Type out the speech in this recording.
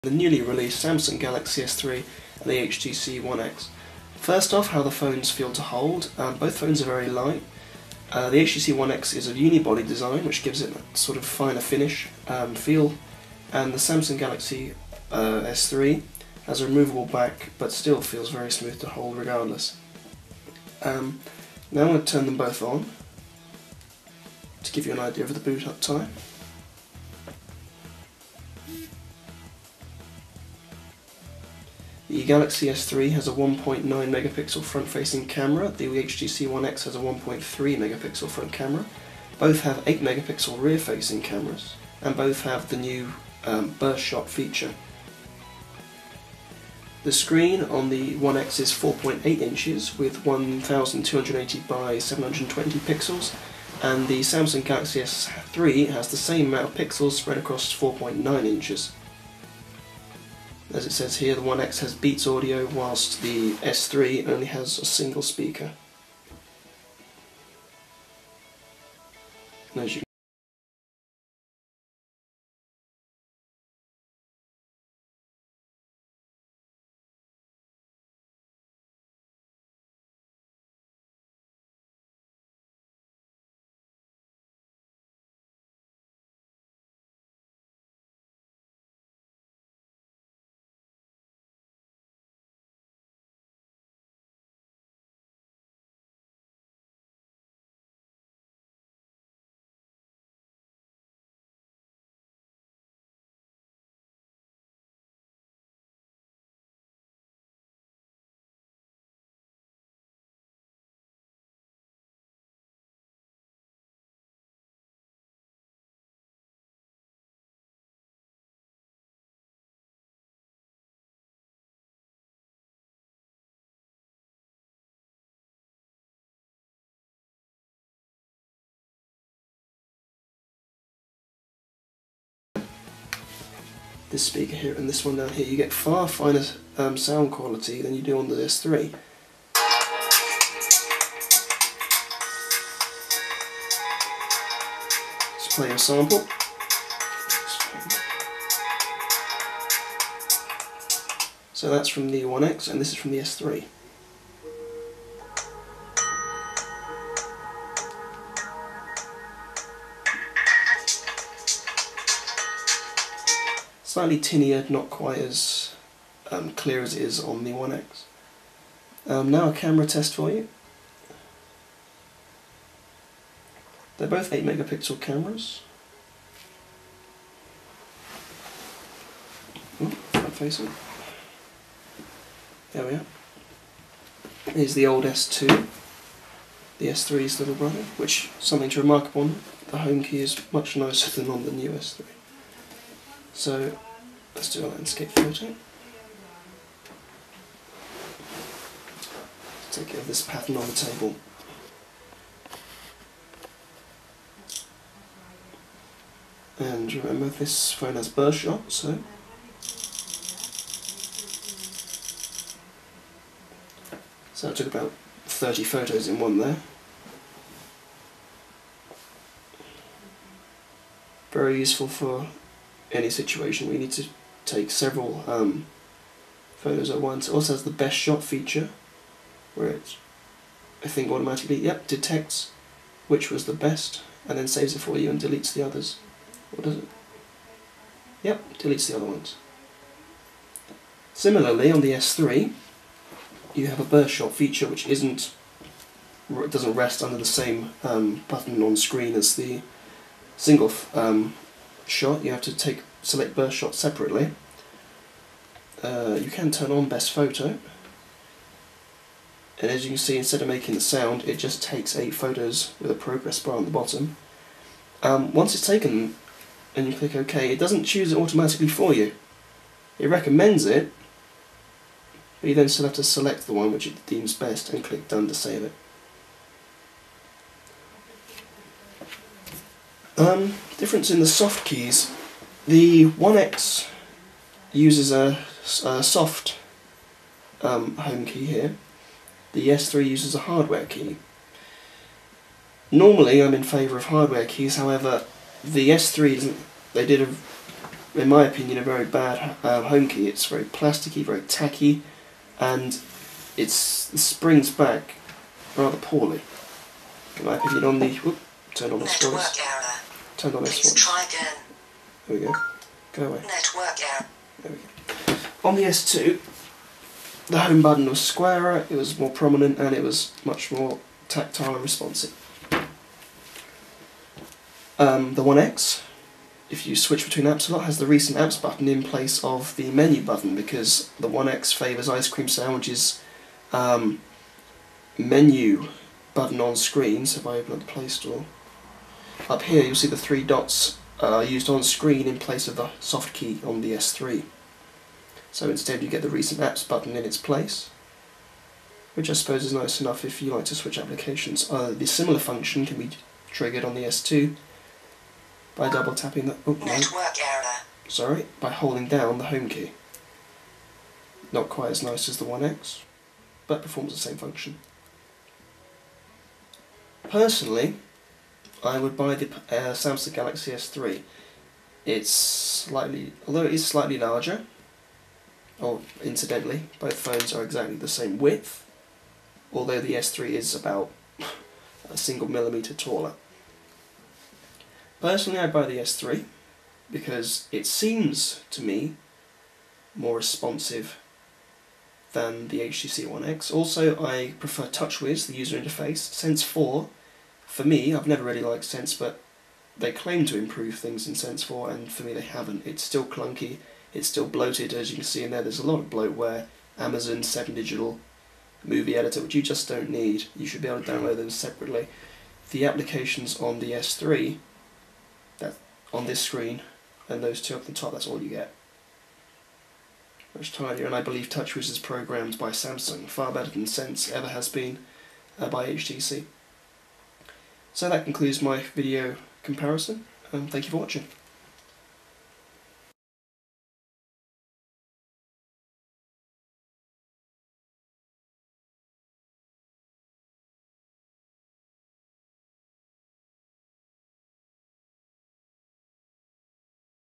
The newly released Samsung Galaxy S3 and the HTC One X. First off, how the phones feel to hold. Both phones are very light. The HTC One X is a unibody design, which gives it a sort of finer finish feel, and the Samsung Galaxy S3 has a removable back, but still feels very smooth to hold regardless. Now I'm going to turn them both on to give you an idea of the boot up time. The Galaxy S3 has a 1.9 megapixel front-facing camera, the HTC One X has a 1.3 megapixel front camera. Both have 8 megapixel rear-facing cameras, and both have the new burst shot feature. The screen on the One X is 4.8 inches with 1280 by 720 pixels, and the Samsung Galaxy S3 has the same amount of pixels spread across 4.9 inches. As it says here, the One X has Beats audio, whilst the S3 only has a single speaker. And as you this speaker here and this one down here, you get far finer sound quality than you do on the S3. Let's play a sample. So that's from the One X and this is from the S3. Slightly tinnier, not quite as clear as it is on the One X. Now a camera test for you. They're both 8 megapixel cameras. Front facing. There we are. Here's the old S2, the S3's little brother, which something to remark upon, the home key is much nicer than on the new S3. So let's do a landscape photo. Take care of this pattern on the table. And remember, this phone has burst shot, so I took about 30 photos in one there. Very useful for any situation where you need to take several photos at once. It also has the best shot feature, where it, I think, automatically detects which was the best and then saves it for you and deletes the others. Or does it? Yep, deletes the other ones. Similarly, on the S3, you have a burst shot feature which doesn't rest under the same button on screen as the single shot. You have to select burst shot separately. You can turn on best photo, and as you can see, instead of making the sound, it just takes 8 photos with a progress bar on the bottom. Once it's taken and you click OK, it doesn't choose it automatically for you. It recommends it, but you then still have to select the one which it deems best and click done to save it. Difference in the soft keys. The One X uses a soft home key here. The S3 uses a hardware key. Normally I'm in favour of hardware keys, however the S3 they did in my opinion, a very bad home key. It's very plasticky, very tacky, and it springs back rather poorly. In my opinion, on the turn on this one. Turn on this one. Try again. There we go. Go away. Network error. There we go. On the S2, the home button was squarer, it was more prominent, and it was much more tactile and responsive. The One X, if you switch between apps a lot, has the recent apps button in place of the menu button, because the One X favours Ice Cream Sandwich's menu button on screen. So if I open up the Play Store, up here you'll see the 3 dots used on screen in place of the soft key on the S3. So instead you get the recent apps button in its place, which I suppose is nice enough if you like to switch applications. The similar function can be triggered on the S2 by double tapping the network error. Sorry, by holding down the home key. Not quite as nice as the One X, but performs the same function. Personally, I would buy the Samsung Galaxy S3. Although it is slightly larger, incidentally, both phones are exactly the same width, although the S3 is about a single millimetre taller. Personally, I'd buy the S3 because it seems to me more responsive than the HTC One X. Also, I prefer TouchWiz, the user interface. Sense 4, for me, I've never really liked Sense, but they claim to improve things in Sense 4, and for me they haven't. It's still clunky, it's still bloated, as you can see in there. There's a lot of bloatware, Amazon, 7 Digital, movie editor, which you just don't need. You should be able to download them separately. The applications on the S3, on this screen, and those two up the top, that's all you get. Much tidier, and I believe TouchWiz is programmed by Samsung, far better than Sense ever has been by HTC. So that concludes my video comparison, and thank you for watching.